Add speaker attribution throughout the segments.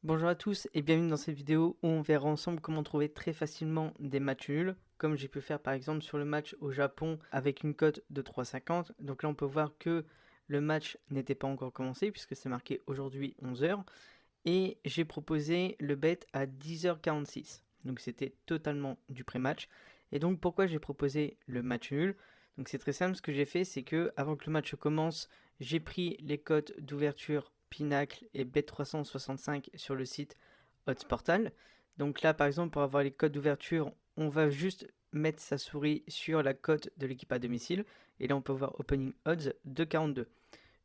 Speaker 1: Bonjour à tous et bienvenue dans cette vidéo où on verra ensemble comment trouver très facilement des matchs nuls, comme j'ai pu faire par exemple sur le match au Japon avec une cote de 3,50. Donc là on peut voir que le match n'était pas encore commencé puisque c'est marqué aujourd'hui 11h et j'ai proposé le bet à 10h46. Donc c'était totalement du pré-match. Et donc pourquoi j'ai proposé le match nul? Donc c'est très simple, ce que j'ai fait c'est que avant que le match commence, j'ai pris les cotes d'ouverture Pinacle et Bet365 sur le site Odds Portal. Donc là par exemple pour avoir les cotes d'ouverture, on va juste mettre sa souris sur la cote de l'équipe à domicile. Et là on peut voir Opening Odds 2,42.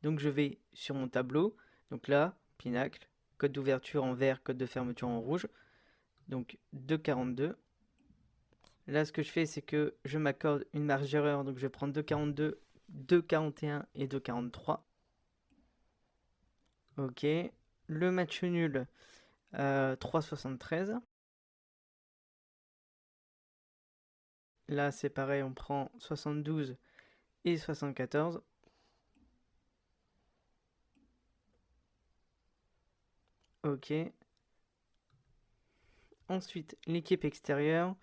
Speaker 1: Donc je vais sur mon tableau. Donc là, Pinacle, code d'ouverture en vert, code de fermeture en rouge. Donc 2,42. Là, ce que je fais, c'est que je m'accorde une marge d'erreur. Donc je vais prendre 2,42, 2,41 et 2,43. Ok. Le match nul, 3,73. Là, c'est pareil, on prend 72 et 74. Ok. Ensuite, l'équipe extérieure,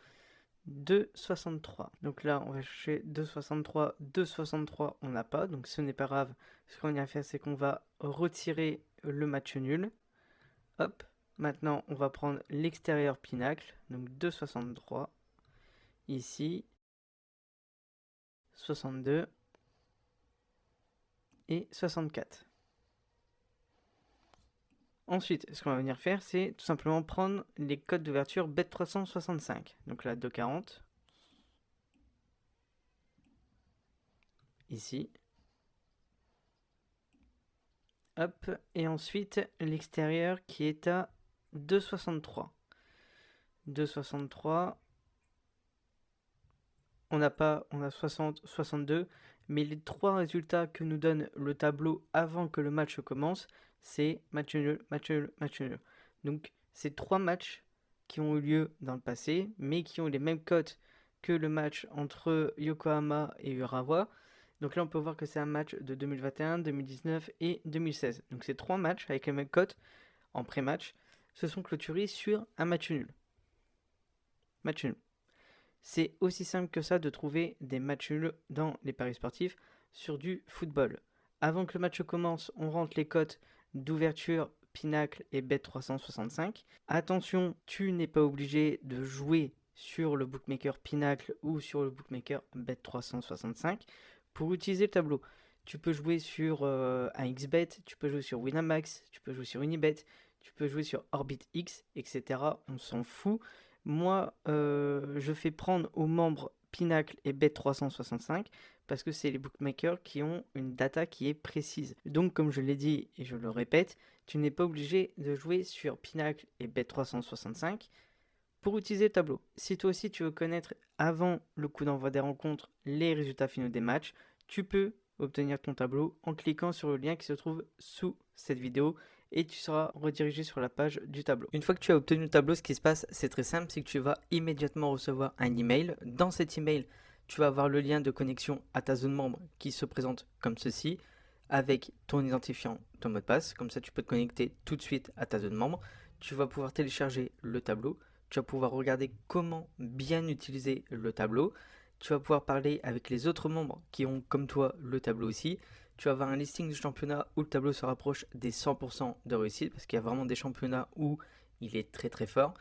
Speaker 1: 2,63. Donc là, on va chercher 2,63. 2,63, on n'a pas, donc ce n'est pas grave. Ce qu'on va faire, c'est qu'on va retirer le match nul. Hop. Maintenant, on va prendre l'extérieur Pinacle, donc 2,63. Ici, 62 et 64. Ensuite, ce qu'on va venir faire, c'est tout simplement prendre les codes d'ouverture Bet365. Donc là, 2,40. Ici. Hop. Et ensuite, l'extérieur qui est à 2,63. 2,63. On a 60, 62. Mais les trois résultats que nous donne le tableau avant que le match commence, c'est match nul, match nul, match nul. Donc, c'est trois matchs qui ont eu lieu dans le passé, mais qui ont les mêmes cotes que le match entre Yokohama et Urawa. Donc là, on peut voir que c'est un match de 2021, 2019 et 2016. Donc ces trois matchs avec les mêmes cotes en pré-match se sont clôturés sur un match nul. Match nul. C'est aussi simple que ça de trouver des matchs nuls dans les paris sportifs sur du football. Avant que le match commence, on rentre les cotes d'ouverture, Pinacle et Bet365. Attention, tu n'es pas obligé de jouer sur le bookmaker Pinacle ou sur le bookmaker Bet365 pour utiliser le tableau. Tu peux jouer sur un XBet, tu peux jouer sur Winamax, tu peux jouer sur Unibet, tu peux jouer sur OrbitX, etc. On s'en fout. Moi, je fais prendre aux membres Pinacle et Bet365 parce que c'est les bookmakers qui ont une data qui est précise. Donc, comme je l'ai dit et je le répète, tu n'es pas obligé de jouer sur Pinacle et Bet365 pour utiliser le tableau. Si toi aussi tu veux connaître avant le coup d'envoi des rencontres les résultats finaux des matchs, tu peux obtenir ton tableau en cliquant sur le lien qui se trouve sous cette vidéo et tu seras redirigé sur la page du tableau. Une fois que tu as obtenu le tableau, ce qui se passe, c'est très simple, c'est que tu vas immédiatement recevoir un email. Dans cet email, tu vas avoir le lien de connexion à ta zone membre qui se présente comme ceci, avec ton identifiant, ton mot de passe. Comme ça, tu peux te connecter tout de suite à ta zone membre. Tu vas pouvoir télécharger le tableau. Tu vas pouvoir regarder comment bien utiliser le tableau. Tu vas pouvoir parler avec les autres membres qui ont comme toi le tableau aussi. Tu vas avoir un listing du championnat où le tableau se rapproche des 100% de réussite parce qu'il y a vraiment des championnats où il est très très fort.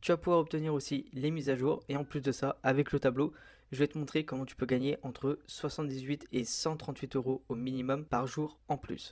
Speaker 1: Tu vas pouvoir obtenir aussi les mises à jour et en plus de ça, avec le tableau, je vais te montrer comment tu peux gagner entre 78 et 138 euros au minimum par jour en plus.